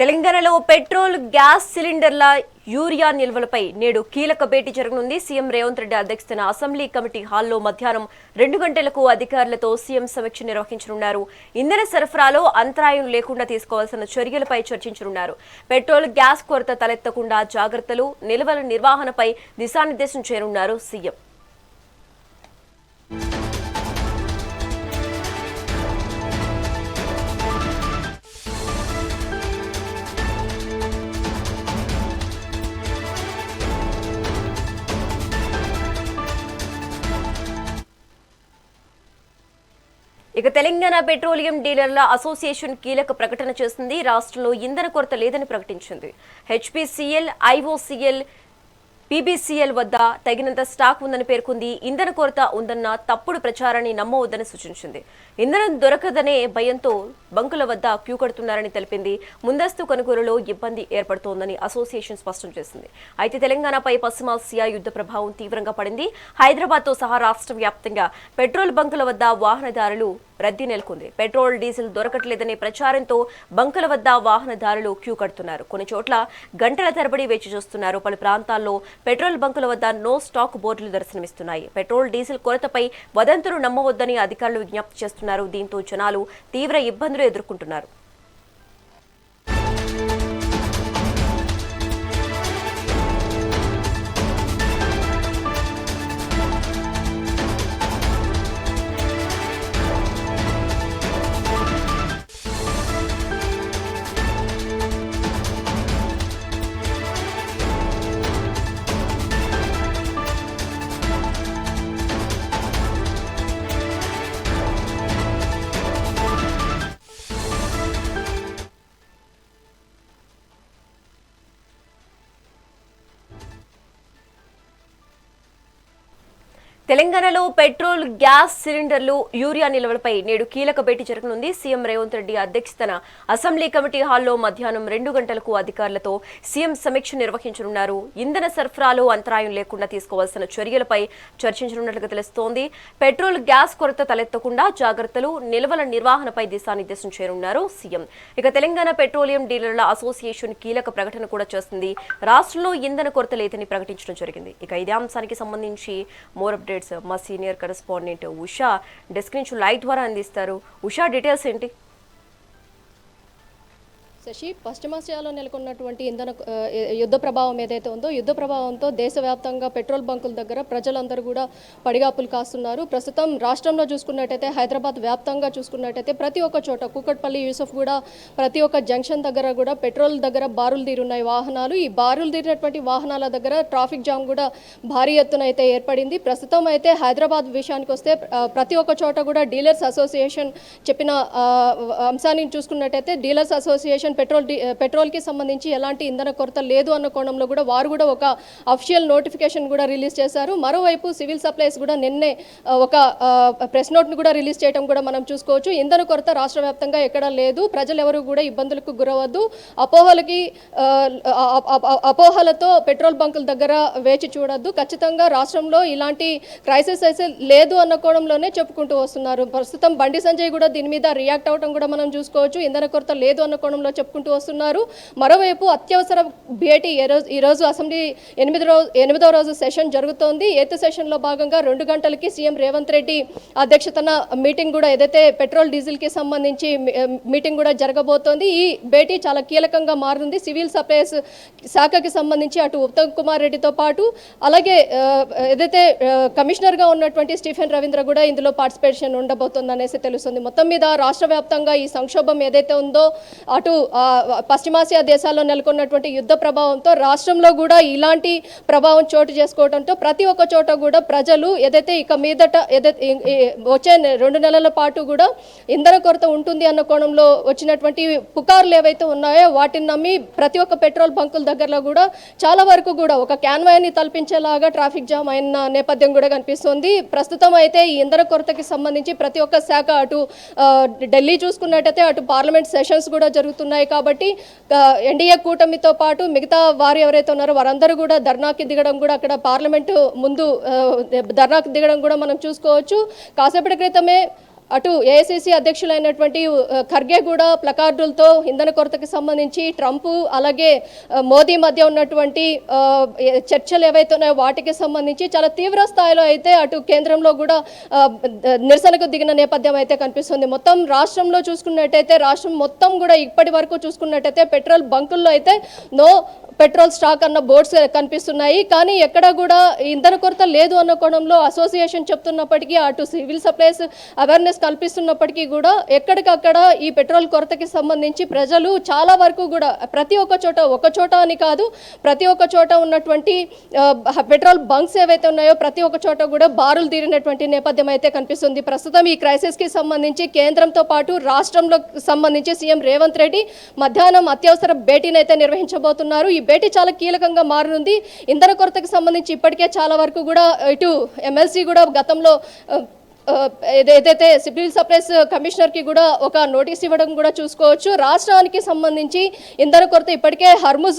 తెలంగాణలో petrol gas సిలిండర్ల urea నిల్వలపై నేడు కీలక భేటీ జరగనుంది. సీఎం రేవంత్ రెడ్డి అధ్యక్షతన అసెంబ్లీ కమిటీ హాల్లో మధ్యాహ్నం 2 గంటలకు అధికారులతో సీఎం సమీక్ష నిర్వహించనున్నారు. ఇంధన సరఫరాలో అంతరాయం లేకుండా తీసుకోవాల్సిన చర్యలపై చర్చించనున్నారు. పెట్రోల్ గ్యాస్ కొరత తలెత్తకుండా జాగ్రత్తలు, నిల్వల నిర్వహణపై దిశానిర్దేశం చేయనున్నారు సీఎం. ఇక తెలంగాణ పెట్రోలియం డీలర్ల అసోసియేషన్ కీలక ప్రకటన చేసింది. రాష్ట్రంలో ఇంధన కొరత లేదని ప్రకటించింది. హెచ్పీసీఎల్, ఐఓసీఎల్, పీబీసీఎల్ వద్ద తగినంత స్టాక్ ఉందని పేర్కొంది. ఇంధన కొరత ఉందన్న తప్పుడు ప్రచారాన్ని నమ్మవద్దని సూచించింది. ఇంధనం దొరకదనే భయంతో బంకుల వద్ద క్యూ కడుతున్నారని తెలిపింది. ముందస్తు కొనుగోలులో ఇబ్బంది ఏర్పడుతోందని అసోసియేషన్ స్పష్టం చేసింది. అయితే తెలంగాణపై పశ్చిమాసియా యుద్ధ ప్రభావం తీవ్రంగా పడింది. హైదరాబాద్తో సహా రాష్ట్ర వ్యాప్తంగా పెట్రోల్ బంకుల వద్ద వాహనదారులు రద్దీ నెలకొంది. పెట్రోల్, డీజిల్ దొరకట్లేదనే ప్రచారంతో బంకుల వద్ద వాహనదారులు క్యూ కడుతున్నారు. కొన్ని చోట్ల గంటల తరబడి వేచి చూస్తున్నారు. పలు ప్రాంతాల్లో పెట్రోల్ బంకుల వద్ద నో స్టాక్ బోర్డులు దర్శనమిస్తున్నాయి. పెట్రోల్, డీజిల్ కొరతపై వదంతులు నమ్మవద్దని అధికారులు విజ్ఞప్తి చేస్తున్నారు. దీంతో జనాలు తీవ్ర ఇబ్బందులు ఎదుర్కొంటున్నారు. తెలంగాణలో పెట్రోల్, గ్యాస్ సిలిండర్లు, యూరియా నిల్వలపై నేడు కీలక భేటీ జరగనుంది. సీఎం రేవంత్ రెడ్డి అధ్యక్షతన అసెంబ్లీ కమిటీ హాల్లో మధ్యాహ్నం 2 గంటలకు అధికారులతో సీఎం సమీక్ష నిర్వహించనున్నారు. ఇంధన సరఫరాలో అంతరాయం లేకుండా తీసుకోవాల్సిన చర్యలపై చర్చించనున్నట్లుగా తెలుస్తోంది. పెట్రోల్, గ్యాస్ కొరత తలెత్తకుండా జాగ్రత్తలు, నిల్వల నిర్వహణపై దిశానిర్దేశం చేయనున్నారు సీఎం. ఇక తెలంగాణ పెట్రోలియం డీలర్ల అసోసియేషన్ కీలక ప్రకటన కూడా చేస్తుంది. రాష్ట్రంలో ఇంధన కొరత లేదని ప్రకటించడం జరిగింది. ఇక ఇదే అంశానికి సంబంధించి మోర్ అప్డేట్స్ మా సీనియర్ కరెస్పాండెంట్ ఉషా డెస్క్ నుంచి లైవ్ ద్వారా అందిస్తారు. ఉషా, డీటెయిల్స్ ఏంటి? శశి, పశ్చిమాసియాలో నెలకొన్నటువంటి ఇంధన యుద్ధ ప్రభావం ఏదైతే ఉందో, యుద్ధ ప్రభావంతో దేశవ్యాప్తంగా పెట్రోల్ బంకుల దగ్గర ప్రజలందరూ కూడా పడిగాపులు కాస్తున్నారు. ప్రస్తుతం రాష్ట్రంలో చూసుకున్నట్టయితే, హైదరాబాద్ వ్యాప్తంగా చూసుకున్నట్టయితే ప్రతి ఒక్క చోట, కూకట్పల్లి, యూసఫ్ కూడా ప్రతి ఒక్క జంక్షన్ దగ్గర కూడా పెట్రోల్ దగ్గర బారులు తీరున్నాయి వాహనాలు. ఈ బారులు తీరినటువంటి వాహనాల దగ్గర ట్రాఫిక్ జామ్ కూడా భారీ ఎత్తున అయితే ఏర్పడింది. ప్రస్తుతం అయితే హైదరాబాద్ విషయానికి వస్తే ప్రతి ఒక్క చోట కూడా డీలర్స్ అసోసియేషన్ చెప్పిన అంశాన్ని చూసుకున్నట్టయితే, డీలర్స్ అసోసియేషన్ పెట్రోల్కి సంబంధించి ఎలాంటి ఇంధన కొరత లేదు అన్న కోణంలో కూడా వారు కూడా ఒక అఫిషియల్ నోటిఫికేషన్ కూడా రిలీజ్ చేశారు. మరోవైపు సివిల్ సప్లైస్ కూడా నిన్నే ఒక ప్రెస్ నోట్ను కూడా రిలీజ్ చేయడం కూడా మనం చూసుకోవచ్చు. ఇంధన కొరత రాష్ట్ర వ్యాప్తంగా ఎక్కడా లేదు, ప్రజలు ఎవరు కూడా ఇబ్బందులకు గురవద్దు, అపోహలతో పెట్రోల్ బంకుల దగ్గర వేచి చూడొద్దు, ఖచ్చితంగా రాష్ట్రంలో ఇలాంటి క్రైసిస్ అయితే లేదు అన్న కోణంలోనే చెప్పుకుంటూ వస్తున్నారు. ప్రస్తుతం బండి సంజయ్ కూడా దీని మీద రియాక్ట్ అవడం కూడా మనం చూసుకోవచ్చు. ఇంధన కొరత లేదు అన్న కోణంలో చెప్పుకుంటూ వస్తున్నారు. మరోవైపు అత్యవసర భేటీ ఈరోజు అసెంబ్లీ 8వ రోజు సెషన్ జరుగుతోంది. 8th సెషన్లో భాగంగా 2 గంటలకి సీఎం రేవంత్ రెడ్డి అధ్యక్షతన మీటింగ్ కూడా ఏదైతే పెట్రోల్, డీజిల్కి సంబంధించి మీటింగ్ కూడా జరగబోతోంది. ఈ భేటీ చాలా కీలకంగా మారుతుంది. సివిల్ సప్లైస్ శాఖకి సంబంధించి అటు ఉత్తమ్ కుమార్ రెడ్డితో పాటు అలాగే ఏదైతే కమిషనర్గా ఉన్నటువంటి స్టీఫెన్ రవీంద్ర కూడా ఇందులో పార్టిసిపేషన్ ఉండబోతుంది అనేసి తెలుస్తుంది. మొత్తం మీద రాష్ట్ర వ్యాప్తంగా ఈ సంక్షోభం ఏదైతే ఉందో, అటు పశ్చిమాసియా దేశాల్లో నెలకొన్నటువంటి యుద్ధ ప్రభావంతో రాష్ట్రంలో కూడా ఇలాంటి ప్రభావం చోటు చేసుకోవడంతో ప్రతి ఒక్క చోట కూడా ప్రజలు ఏదైతే ఇక మీదట వచ్చే 2 నెలల పాటు కూడా ఇంధన కొరత ఉంటుంది అన్న కోణంలో వచ్చినటువంటి పుకార్లు ఏవైతే ఉన్నాయో వాటిని నమ్మి ప్రతి ఒక్క పెట్రోల్ బంకుల దగ్గరలో కూడా చాలా వరకు కూడా ఒక క్యాన్వాయ్ని తలపించేలాగా ట్రాఫిక్ జామ్ అయిన నేపథ్యం కూడా కనిపిస్తుంది. ప్రస్తుతం అయితే ఈ ఇంధన కొరతకి సంబంధించి ప్రతి ఒక్క శాఖ, అటు ఢిల్లీ చూసుకున్నట్టయితే అటు పార్లమెంట్ సెషన్స్ కూడా జరుగుతున్నాయి కాబట్టి ఎన్డీఏ కూటమితో పాటు మిగతా వారు ఎవరైతే ఉన్నారో వారందరూ కూడా ధర్నాకి దిగడం కూడా అక్కడ పార్లమెంటు ముందు ధర్నాకి దిగడం కూడా మనం చూసుకోవచ్చు. కాసేపటి క్రితమే అటు ఏఐసిసి అధ్యక్షులైనటువంటి ఖర్గే కూడా ప్లకార్డులతో ఇంధన కొరతకి సంబంధించి ట్రంప్ అలాగే మోదీ మధ్య ఉన్నటువంటి చర్చలు ఏవైతే ఉన్నాయో వాటికి సంబంధించి చాలా తీవ్ర స్థాయిలో అయితే అటు కేంద్రంలో కూడా నిరసనకు దిగిన నేపథ్యం అయితే కనిపిస్తుంది. మొత్తం రాష్ట్రంలో చూసుకున్నట్టయితే రాష్ట్రం మొత్తం కూడా ఇప్పటి వరకు చూసుకున్నట్టయితే పెట్రోల్ బంకుల్లో అయితే నో పెట్రోల్ స్టాక్ అన్న బోర్డ్స్ కనిపిస్తున్నాయి. కానీ ఎక్కడ కూడా ఇంధన కొరత లేదు అన్న కోణంలో అసోసియేషన్ చెప్తున్నప్పటికీ అటు సివిల్ సప్లైస్ అవేర్నెస్ కల్పిస్తున్నప్పటికీ కూడా ఎక్కడికక్కడ ఈ పెట్రోల్ కొరతకి సంబంధించి ప్రజలు చాలా వరకు కూడా ప్రతి ఒక్క చోట అని కాదు, ప్రతి ఒక్క చోట ఉన్నటువంటి పెట్రోల్ బంక్స్ ఏవైతే ఉన్నాయో ప్రతి ఒక్క చోట కూడా బారులు తీరినటువంటి నేపథ్యం అయితే కనిపిస్తుంది. ప్రస్తుతం ఈ క్రైసిస్కి సంబంధించి కేంద్రంతో పాటు రాష్ట్రంలో సంబంధించి సీఎం రేవంత్ రెడ్డి మధ్యాహ్నం అత్యవసర భేటీని అయితే నిర్వహించబోతున్నారు. ఈ భేటీ చాలా కీలకంగా మారనుంది. ఇంధన కొరతకు సంబంధించి ఇప్పటికే చాలా వరకు కూడా ఇటు ఎమ్మెల్సీ కూడా గతంలో ఏదైతే సివిల్ సప్లైస్ కమిషనర్కి కూడా ఒక నోటీస్ ఇవ్వడం కూడా చూసుకోవచ్చు. రాష్ట్రానికి సంబంధించి ఇంధన కొరత ఇప్పటికే హర్ముజ్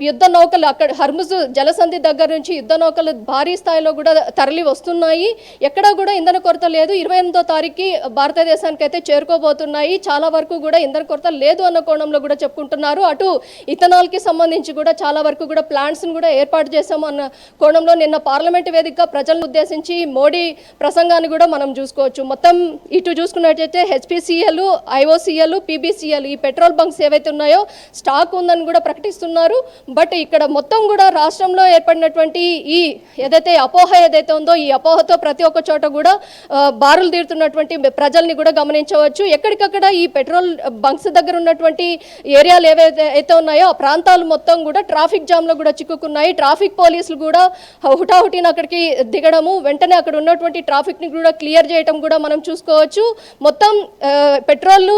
యుద్ధ నౌకలు అక్కడ హర్ముజ్ జలసంధి దగ్గర నుంచి యుద్ధ నౌకలు భారీ స్థాయిలో కూడా తరలి వస్తున్నాయి. ఎక్కడా కూడా ఇంధన కొరత లేదు. 28వ తారీఖుకి భారతదేశానికి అయితే చేరుకోబోతున్నాయి. చాలా వరకు కూడా ఇంధన కొరత లేదు అన్న కోణంలో కూడా చెప్పుకుంటున్నారు. అటు ఇథనాల్కి సంబంధించి కూడా చాలా వరకు కూడా ప్లాంట్స్ని కూడా ఏర్పాటు చేశాము అన్న కోణంలో నిన్న పార్లమెంటు వేదికగా ప్రజలను ఉద్దేశించి మోడీ ప్రసంగాన్ని కూడా మనం చూసుకోవచ్చు. మొత్తం ఇటు చూసుకున్నట్లయితే హెచ్పిసిఎల్, ఐఓసిఎల్, పిబిసిఎల్ ఈ పెట్రోల్ బంక్స్ ఏవైతే ఉన్నాయో స్టాక్ ఉందని కూడా ప్రకటిస్తున్నారు. బట్ ఇక్కడ మొత్తం కూడా రాష్ట్రంలో ఏర్పడినటువంటి ఈ ఏదైతే అపోహ ఏదైతే ఉందో ఈ అపోహతో ప్రతి ఒక్క చోట కూడా బారులు తీరుతున్నటువంటి ప్రజల్ని కూడా గమనించవచ్చు. ఎక్కడికక్కడ ఈ పెట్రోల్ బంక్స్ దగ్గర ఉన్నటువంటి ఏరియాలు ఏవైతే ఉన్నాయో ఆ ప్రాంతాలు మొత్తం కూడా ట్రాఫిక్ జామ్లో కూడా చిక్కుకున్నాయి. ట్రాఫిక్ పోలీసులు కూడా హుటాహుటిన అక్కడికి దిగడము, వెంటనే అక్కడ ఉన్నటువంటి ట్రాఫిక్ని కూడా క్లియర్ చేయడం కూడా మనం చూసుకోవచ్చు. మొత్తం పెట్రోల్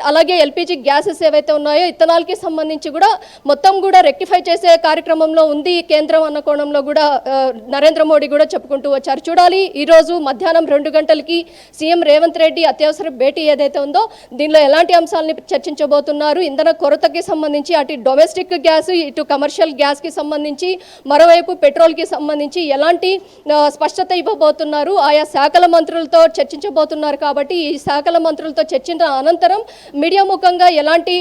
అలాగే ఎల్పిజి గ్యాసెస్ ఏవైతే ఉన్నాయో ఇథనాల్కి సంబంధించి కూడా మొత్తం కూడా రెక్టిఫై చేసే కార్యక్రమంలో ఉంది కేంద్రం అన్న కోణంలో కూడా నరేంద్ర మోడీ కూడా చెప్పుకుంటూ వచ్చారు. చూడాలి ఈరోజు మధ్యాహ్నం 2 గంటలకి సీఎం రేవంత్ రెడ్డి అత్యవసర భేటీ ఏదైతే ఉందో దీనిలో ఎలాంటి అంశాలని చర్చించబోతున్నారు, ఇంధన కొరతకి సంబంధించి అటు డొమెస్టిక్ గ్యాస్ ఇటు కమర్షియల్ గ్యాస్కి సంబంధించి మరోవైపు పెట్రోల్కి సంబంధించి ఎలాంటి స్పష్టత ఇవ్వబోతున్నారు, ఆయా శాఖల మంత్రులతో చర్చించబోతున్నారు. కాబట్టి ఈ శాఖల మంత్రులతో చర్చించిన అనంతరం మీడియా ముఖంగా ఎలాంటి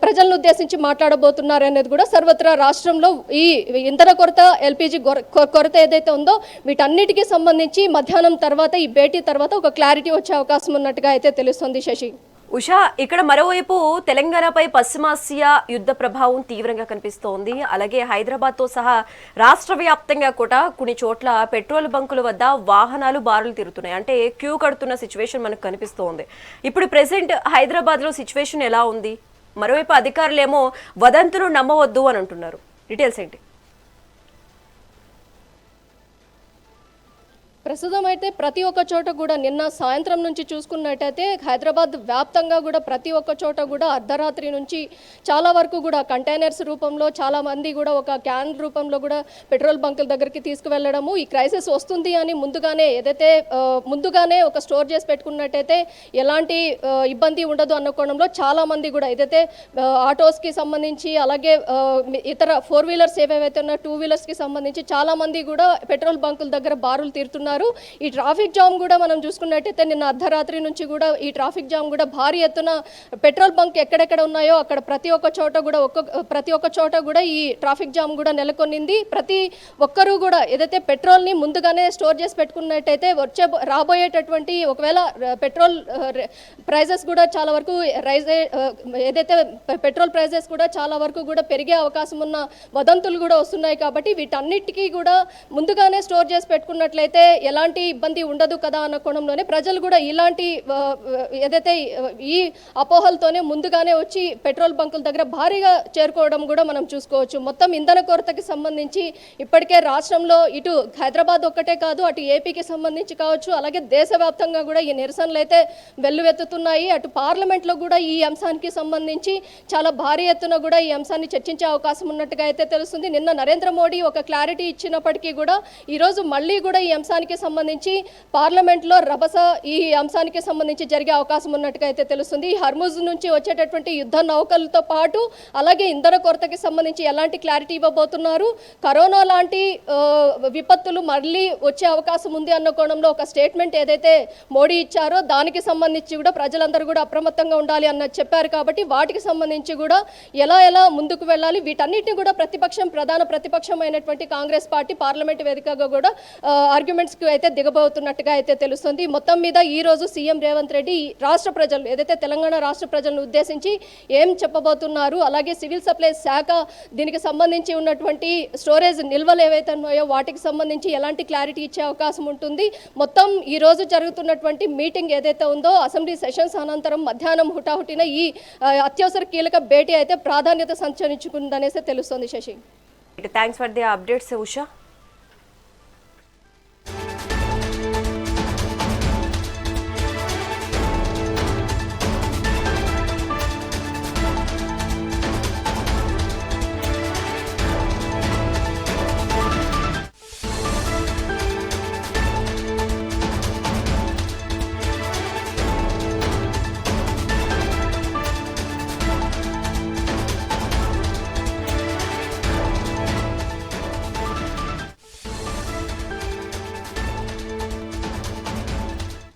ప్రజలను ఉద్దేశించి మాట్లాడబోతున్నారు అనేది కూడా సర్వత్రా రాష్ట్రంలో ఈ ఇంధన కొరత, ఎల్పిజి కొరత ఏదైతే ఉందో వీటన్నిటికీ సంబంధించి మధ్యాహ్నం తర్వాత ఈ భేటీ తర్వాత ఒక క్లారిటీ వచ్చే అవకాశం ఉన్నట్టుగా అయితే తెలుస్తుంది. శశి, ఉషా, ఇక్కడ మరోవైపు తెలంగాణపై పశ్చిమాసియా యుద్ధ ప్రభావం తీవ్రంగా కనిపిస్తోంది. అలాగే హైదరాబాద్తో సహా రాష్ట్ర వ్యాప్తంగా కూడా కొన్ని చోట్ల పెట్రోల్ బంకుల వద్ద వాహనాలు బారులు తిరుగుతున్నాయి. అంటే క్యూ కడుతున్న సిచ్యువేషన్ మనకు కనిపిస్తోంది. ఇప్పుడు ప్రెసెంట్ హైదరాబాద్లో సిచ్యువేషన్ ఎలా ఉంది? మరోవైపు అధికారులేమో వదంతులు నమ్మవద్దు అని అంటున్నారు. డీటెయిల్స్ ఏంటి? ప్రస్తుతం అయితే ప్రతి ఒక్క చోట కూడా నిన్న సాయంత్రం నుంచి చూసుకున్నట్టయితే హైదరాబాద్ వ్యాప్తంగా కూడా ప్రతి ఒక్క చోట కూడా అర్ధరాత్రి నుంచి చాలా వరకు కూడా కంటైనర్స్ రూపంలో చాలా మంది కూడా ఒక క్యాన్ రూపంలో కూడా పెట్రోల్ బంకుల దగ్గరికి తీసుకువెళ్ళడము, ఈ క్రైసిస్ వస్తుంది అని ముందుగానే ఒక స్టోర్ చేసి పెట్టుకున్నట్టయితే ఎలాంటి ఇబ్బంది ఉండదు అన్న కోణంలో చాలా మంది కూడా ఏదైతే ఆటోస్కి సంబంధించి అలాగే ఇతర 4 వీలర్స్ ఏవేవైతే ఉన్నా 2 వీలర్స్కి సంబంధించి చాలా మంది కూడా పెట్రోల్ బంకుల దగ్గర బారులు తీరుతున్నారు. ఈ ట్రాఫిక్ జామ్ కూడా మనం చూసుకున్నట్టయితే నిన్న అర్ధరాత్రి నుంచి కూడా ఈ ట్రాఫిక్ జామ్ కూడా భారీ ఎత్తున పెట్రోల్ బంక్ ఎక్కడెక్కడ ఉన్నాయో అక్కడ ప్రతి ఒక్క చోట కూడా ఈ ట్రాఫిక్ జామ్ కూడా నెలకొనింది. ప్రతి ఒక్కరూ కూడా ఏదైతే పెట్రోల్ని ముందుగానే స్టోర్ చేసి పెట్టుకున్నట్టయితే రాబోయేటటువంటి ఒకవేళ పెట్రోల్ ప్రైజెస్ కూడా చాలా వరకు ఏదైతే పెట్రోల్ ప్రైజెస్ కూడా చాలా వరకు కూడా పెరిగే అవకాశం ఉన్న వదంతులు కూడా వస్తున్నాయి. కాబట్టి వీటన్నిటికీ కూడా ముందుగానే స్టోర్ చేసి పెట్టుకున్నట్లయితే ఎలాంటి ఇబ్బంది ఉండదు కదా అన్న కోణంలోనే ప్రజలు కూడా ఇలాంటి ఏదైతే ఈ అపోహలతోనే ముందుగానే వచ్చి పెట్రోల్ బంకుల దగ్గర భారీగా చేరుకోవడం కూడా మనం చూసుకోవచ్చు. మొత్తం ఇంధన కొరతకి సంబంధించి ఇప్పటికే రాష్ట్రంలో ఇటు హైదరాబాద్ ఒక్కటే కాదు అటు ఏపీకి సంబంధించి కావచ్చు అలాగే దేశవ్యాప్తంగా కూడా ఈ నిరసనలు అయితే వెల్లువెత్తుతున్నాయి. అటు పార్లమెంట్లో కూడా ఈ అంశానికి సంబంధించి చాలా భారీ ఎత్తున కూడా ఈ అంశాన్ని చర్చించే అవకాశం ఉన్నట్టుగా అయితే తెలుస్తుంది. నిన్న నరేంద్ర మోడీ ఒక క్లారిటీ ఇచ్చినప్పటికీ కూడా ఈరోజు మళ్ళీ కూడా ఈ అంశానికి అంశానికి సంబంధించి పార్లమెంట్లో రభస ఈ అంశానికి సంబంధించి జరిగే అవకాశం ఉన్నట్టుగా అయితే తెలుస్తుంది. ఈ హర్ముజ్ నుంచి వచ్చేటటువంటి యుద్ధ నౌకలతో పాటు అలాగే ఇంధన కొరతకి సంబంధించి ఎలాంటి క్లారిటీ ఇవ్వబోతున్నారు, కరోనా లాంటి విపత్తులు మళ్ళీ వచ్చే అవకాశం ఉంది అన్న కోణంలో ఒక స్టేట్మెంట్ ఏదైతే మోడీ ఇచ్చారో దానికి సంబంధించి కూడా ప్రజలందరూ కూడా అప్రమత్తంగా ఉండాలి అన్నది చెప్పారు. కాబట్టి వాటికి సంబంధించి కూడా ఎలా ముందుకు వెళ్ళాలి, వీటన్నిటిని కూడా ప్రధాన ప్రతిపక్షం అయినటువంటి కాంగ్రెస్ పార్టీ పార్లమెంట్ వేదికగా కూడా ఆర్గ్యుమెంట్స్కి అయితే దిగబోతున్నట్టుగా అయితే తెలుస్తుంది. మొత్తం మీద ఈ రోజు సీఎం రేవంత్ రెడ్డి రాష్ట్ర ప్రజలు ఏదైతే తెలంగాణ రాష్ట్ర ప్రజలను ఉద్దేశించి ఏం చెప్పబోతున్నారు, అలాగే సివిల్ సప్లైస్ శాఖ దీనికి సంబంధించి ఉన్నటువంటి స్టోరేజ్ నిల్వలు ఏవైతే ఉన్నాయో వాటికి సంబంధించి ఎలాంటి క్లారిటీ ఇచ్చే అవకాశం ఉంటుంది. మొత్తం ఈ రోజు జరుగుతున్నటువంటి మీటింగ్ ఏదైతే ఉందో అసెంబ్లీ సెషన్స్ అనంతరం మధ్యాహ్నం హుటాహుటిన ఈ అత్యవసర కీలక భేటీ అయితే ప్రాధాన్యత సంచరించుకుందనేసి తెలుస్తోంది. Sashi, thanks for the updates Usha.